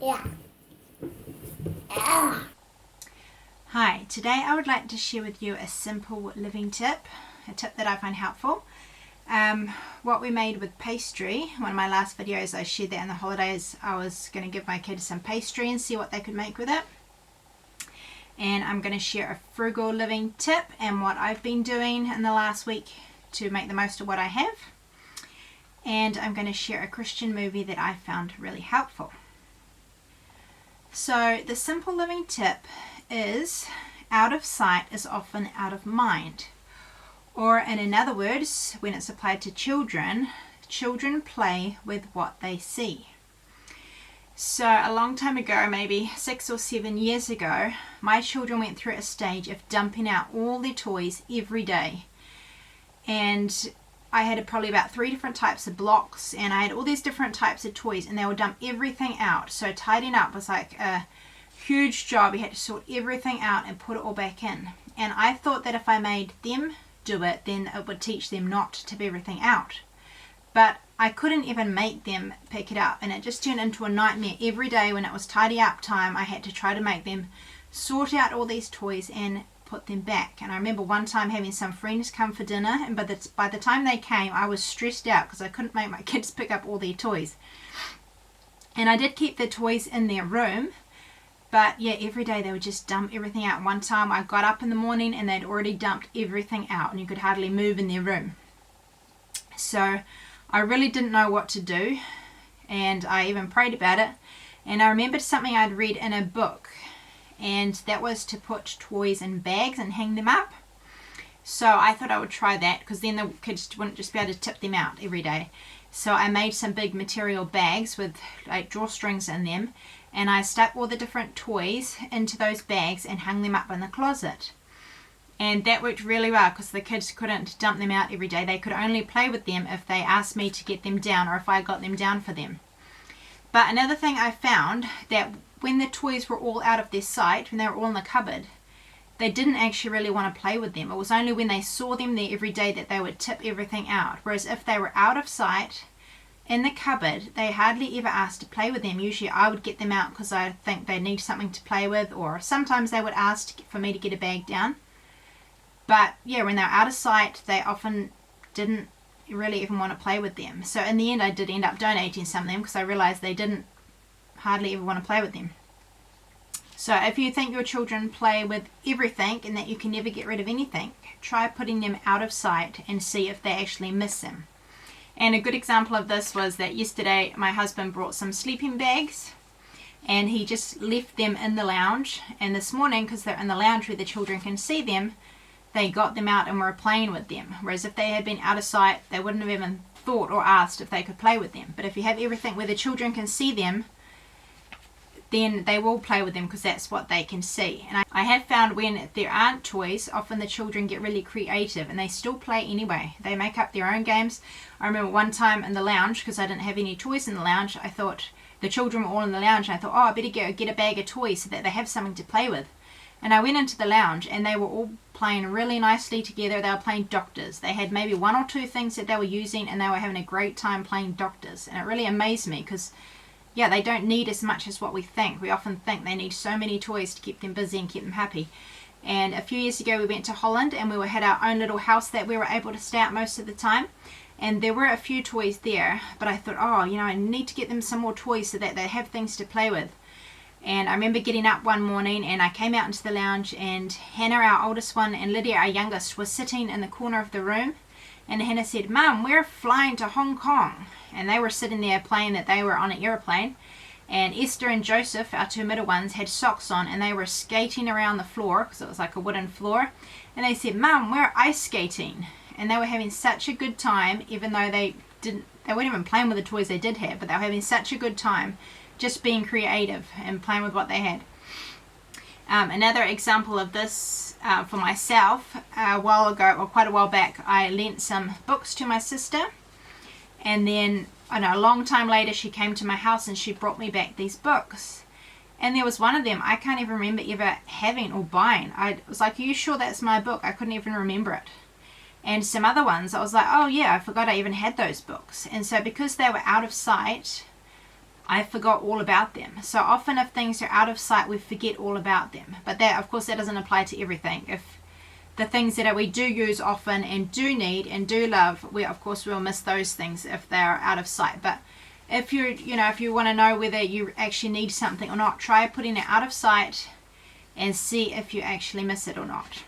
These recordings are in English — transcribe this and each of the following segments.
Yeah. Ah. Hi, today I would like to share with you a simple living tip, a tip that I find helpful. What we made with pastry, one of my last videos I shared that in the holidays. I was going to give my kids some pastry and see what they could make with it. And I'm going to share a frugal living tip and what I've been doing in the last week to make the most of what I have. And I'm going to share a Christian movie that I found really helpful. So the simple living tip is out of sight is often out of mind. Or in other words, when it's applied to children, children play with what they see. So a long time ago, maybe 6 or 7 years ago, my children went through a stage of dumping out all their toys every day. And I had probably about 3 different types of blocks, and I had all these different types of toys, and they would dump everything out. So tidying up was like a huge job. You had to sort everything out and put it all back in. And I thought that if I made them do it, then it would teach them not to tip everything out. But I couldn't even make them pick it up, and it just turned into a nightmare. Every day when it was tidy up time, I had to try to make them sort out all these toys and put them back. And I remember one time having some friends come for dinner, and by the time they came, I was stressed out because I couldn't make my kids pick up all their toys. And I did keep the toys in their room, but yeah, every day they would just dump everything out. One time I got up in the morning and they'd already dumped everything out, and you could hardly move in their room. So I really didn't know what to do, and I even prayed about it. And I remembered something I'd read in a book, and that was to put toys in bags and hang them up. So I thought I would try that, because then the kids wouldn't just be able to tip them out every day. So I made some big material bags with like drawstrings in them, and I stuck all the different toys into those bags and hung them up in the closet. And that worked really well, because the kids couldn't dump them out every day. They could only play with them if they asked me to get them down, or if I got them down for them. But another thing I found, that when the toys were all out of their sight, when they were all in the cupboard, they didn't actually really want to play with them. It was only when they saw them there every day that they would tip everything out. Whereas if they were out of sight in the cupboard, they hardly ever asked to play with them. Usually I would get them out because I think they need something to play with, or sometimes they would ask for me to get a bag down. But yeah, when they're out of sight, they often didn't really even want to play with them. So in the end, I did end up donating some of them, because I realized they didn't hardly ever want to play with them. So if you think your children play with everything and that you can never get rid of anything, try putting them out of sight and see if they actually miss them. And a good example of this was that yesterday my husband brought some sleeping bags, and he just left them in the lounge. And this morning, because they're in the lounge where the children can see them, they got them out and were playing with them. Whereas if they had been out of sight, they wouldn't have even thought or asked if they could play with them. But if you have everything where the children can see them, then they will play with them, because that's what they can see. And I have found when there aren't toys, often the children get really creative and they still play anyway. They make up their own games. I remember one time in the lounge, because I didn't have any toys in the lounge, I thought the children were all in the lounge, and I thought, oh, I better go get a bag of toys so that they have something to play with. And I went into the lounge and they were all playing really nicely together. They were playing doctors. They had maybe 1 or 2 things that they were using, and they were having a great time playing doctors. And it really amazed me, because yeah, they don't need as much as what we think. We often think they need so many toys to keep them busy and keep them happy. And a few years ago we went to Holland, and we had our own little house that we were able to stay out most of the time. And there were a few toys there, but I thought, oh, I need to get them some more toys so that they have things to play with. And I remember getting up one morning, and I came out into the lounge, and Hannah, our oldest one, and Lydia, our youngest, were sitting in the corner of the room. And Hannah said, Mum, we're flying to Hong Kong. And they were sitting there playing that they were on an airplane. And Esther and Joseph, our 2 middle ones, had socks on, and they were skating around the floor, because it was like a wooden floor. And they said, Mum, we're ice skating. And they were having such a good time, even though they weren't even playing with the toys they did have, but they were having such a good time just being creative and playing with what they had. Another example of this for myself, a while ago, or quite a while back, I lent some books to my sister, and then a long time later she came to my house and she brought me back these books. And there was one of them I can't even remember ever having or buying. I was like, are you sure that's my book? I couldn't even remember it. And some other ones I was like, oh yeah, I forgot I even had those books. And so because they were out of sight, I forgot all about them. So often if things are out of sight, we forget all about them. But that, of course, that doesn't apply to everything. If the things that we do use often and do need and do love, we of course will miss those things if they are out of sight. But if you're, if you want to know whether you actually need something or not, try putting it out of sight and see if you actually miss it or not.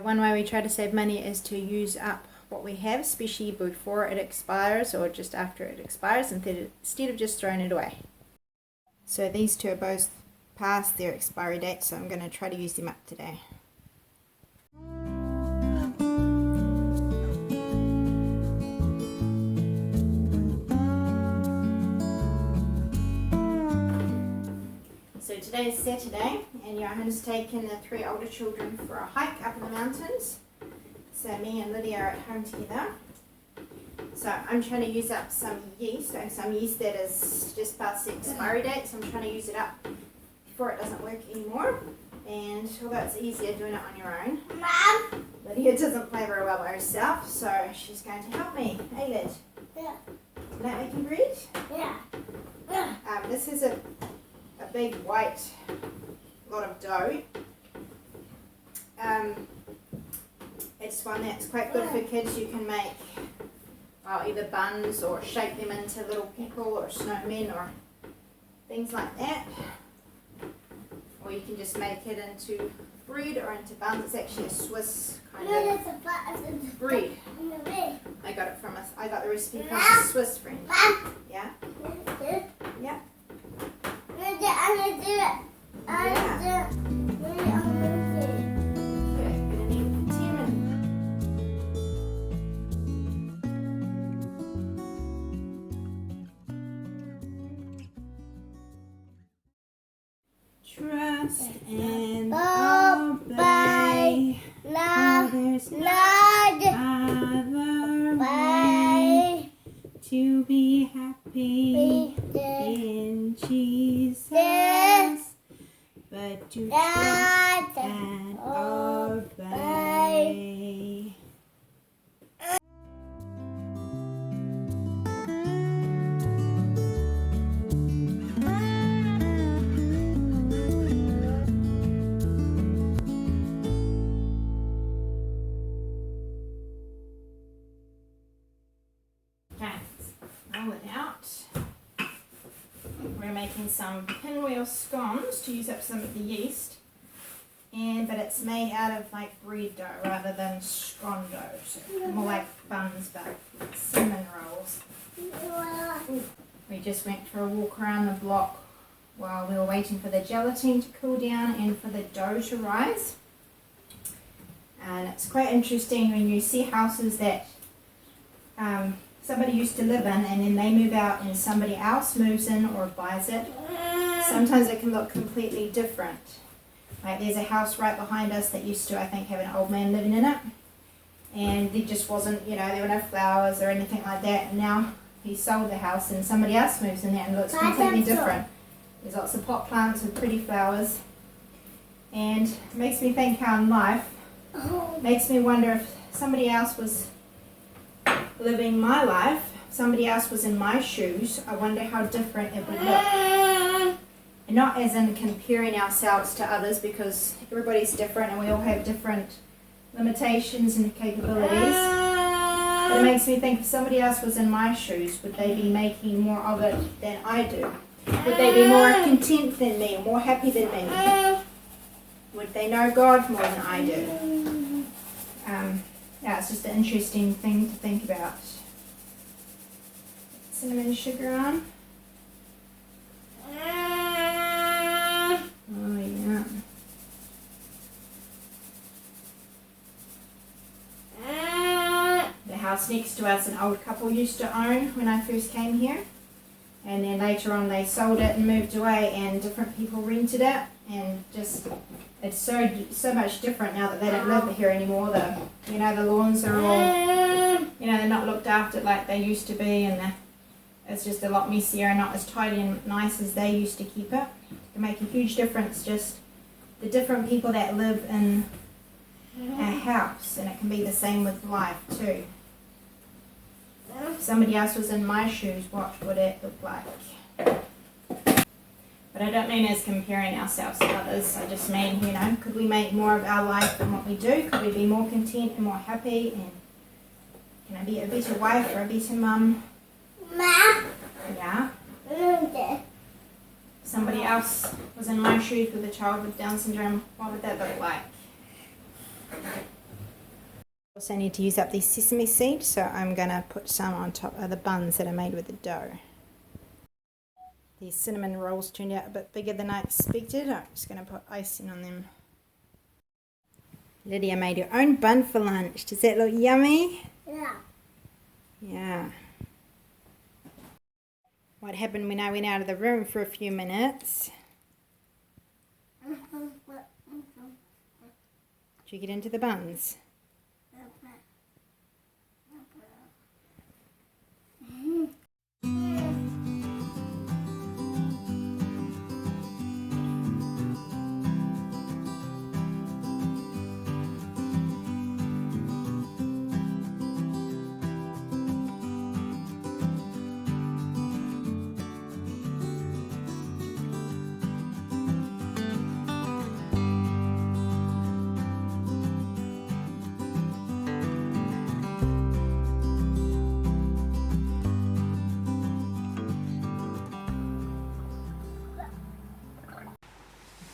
One way we try to save money is to use up what we have, especially before it expires or just after it expires, instead of just throwing it away. So these two are both past their expiry date, so I'm going to try to use them up today. So today is Saturday, and Johan has taken the 3 older children for a hike up in the mountains. So me and Lydia are at home together. So I'm trying to use up some yeast that is just past the expiry date, so I'm trying to use it up before it doesn't work anymore. And although it's easier doing it on your own, Mom, Lydia doesn't play very well by herself, so she's going to help me. Hey, Lyd. Yeah. You like making bread? Yeah. This is a big white lot of dough. It's one that's quite good for kids. You can make either buns or shape them into little people or snowmen or things like that. Or you can just make it into bread or into buns. It's actually a Swiss kind of bread. I got the recipe from a Swiss friend. Yeah? Yeah. I'm gonna do it. I'm gonna do it. Okay, gonna need 10 minutes. Trust and obey. There's no other way to be happy in Jesus, but to trust and obey. Roll it out. We're making some pinwheel scones to use up some of the yeast, but it's made out of like bread dough rather than scone dough, so more like buns but cinnamon rolls. We just went for a walk around the block while we were waiting for the gelatin to cool down and for the dough to rise. And it's quite interesting when you see houses that somebody used to live in and then they move out and somebody else moves in or buys it. Sometimes it can look completely different. Like there's a house right behind us that used to, I think, have an old man living in it. and there just wasn't, you know, there were no flowers or anything like that. And now he sold the house and somebody else moves in there and it looks completely different. There's lots of pot plants with pretty flowers, and it makes me think how in life, makes me wonder if somebody else was living my life, somebody else was in my shoes, I wonder how different it would look. And not as in comparing ourselves to others, because everybody's different and we all have different limitations and capabilities. But it makes me think if somebody else was in my shoes, would they be making more of it than I do? Would they be more content than me, more happy than me? Would they know God more than I do? Yeah, it's just an interesting thing to think about. Cinnamon sugar on. Oh yeah. The house next to us an old couple used to own when I first came here. And then later on they sold it and moved away, and different people rented it, and just it's so much different now that they don't live here anymore. The lawns are all, they're not looked after like they used to be, and it's just a lot messier and not as tidy and nice as they used to keep it. It can make a huge difference, just the different people that live in a house, and it can be the same with life too. If somebody else was in my shoes, what would it look like? But I don't mean as comparing ourselves to others. I just mean, could we make more of our life than what we do? Could we be more content and more happy? And can I be a better wife or a better mum? Yeah? If somebody else was in my shoes with a child with Down syndrome, what would that look like? Also need to use up these sesame seeds, so I'm going to put some on top of the buns that are made with the dough. These cinnamon rolls turned out a bit bigger than I expected. I'm just going to put icing on them. Lydia made her own bun for lunch. Does that look yummy? Yeah. Yeah. What happened when I went out of the room for a few minutes? Did you get into the buns?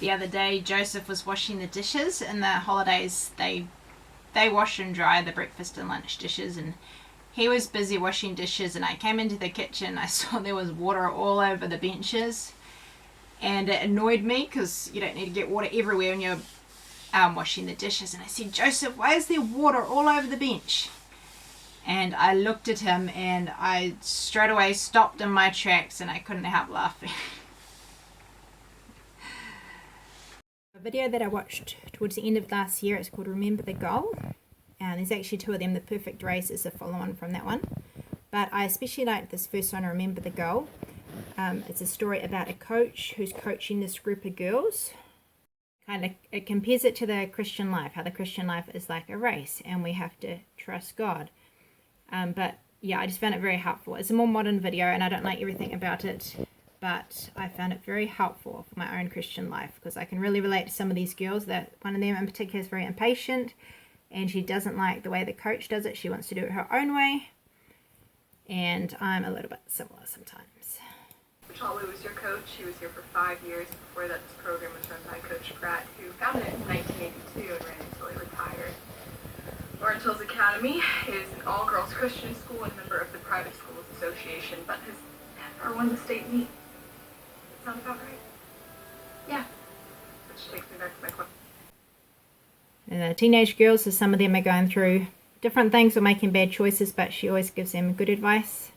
The other day Joseph was washing the dishes. In the holidays they wash and dry the breakfast and lunch dishes, and he was busy washing dishes, and I came into the kitchen. I saw there was water all over the benches, and it annoyed me because you don't need to get water everywhere when you're washing the dishes. And I said, Joseph, why is there water all over the bench? And I looked at him and I straight away stopped in my tracks and I couldn't help laughing. A video that I watched towards the end of last year, it's called Remember the Goal, and there's actually two of them. The Perfect Race is a follow-on from that one, but I especially like this first one, Remember the Goal. It's a story about a coach who's coaching this group of girls. It compares it to the Christian life, how the Christian life is like a race and we have to trust God. But yeah, I just found it very helpful. It's a more modern video and I don't like everything about it, but I found it very helpful for my own Christian life because I can really relate to some of these girls. That one of them in particular is very impatient and she doesn't like the way the coach does it. She wants to do it her own way, and I'm a little bit similar sometimes. Holly was your coach. She was here for 5 years. Before that, this program was run by Coach Pratt, who founded it in 1982 and ran it until he retired. Lawrence Hills Academy is an all-girls Christian school and a member of the Private Schools Association, but has never won the state meet. Sound about right? Yeah. Which takes me back to my question. And the teenage girls, so some of them are going through different things or making bad choices, but she always gives them good advice.